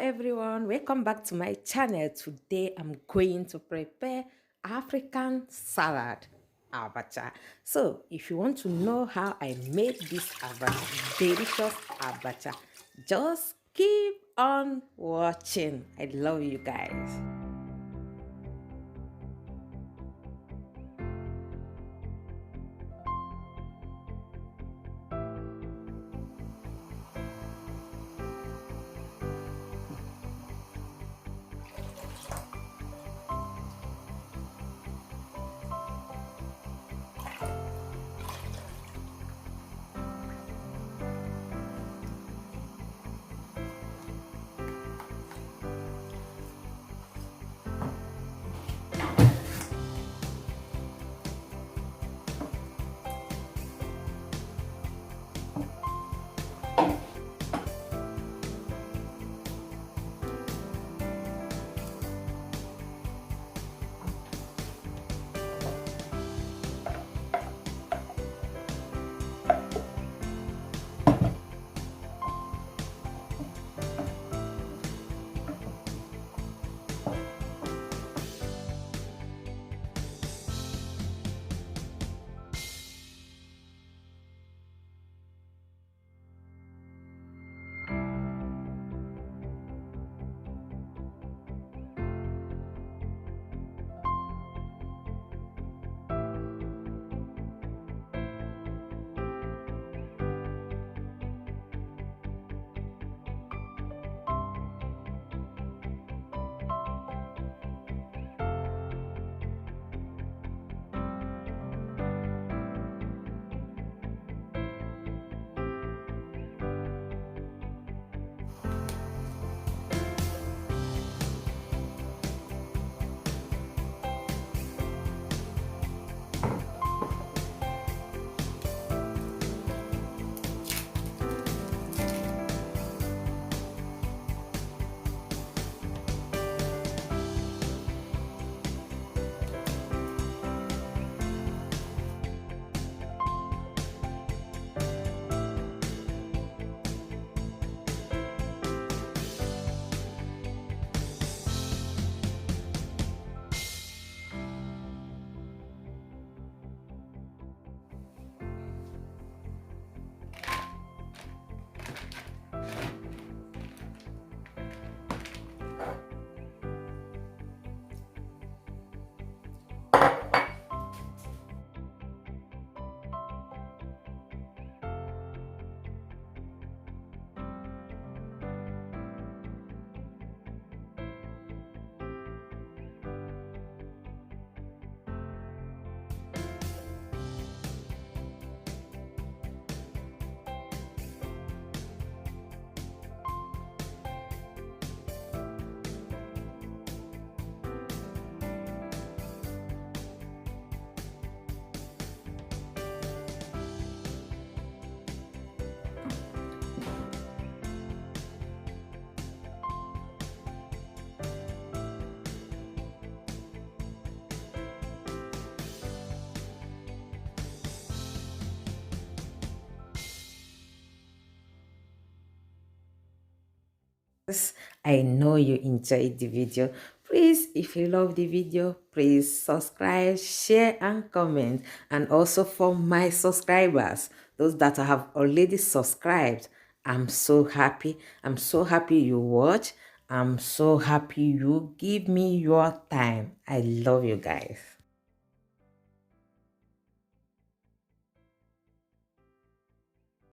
everyone, welcome back to my channel. Today I'm going to prepare African salad, Abacha. So if you want to know how I made this Abacha, delicious Abacha, just keep on watching. I love you guys. I know you enjoyed the video. Please, if you love the video, please subscribe, share, and comment. And also for my subscribers, those that have already subscribed, I'm so happy. I'm so happy you watch. I'm so happy you give me your time. I love you guys.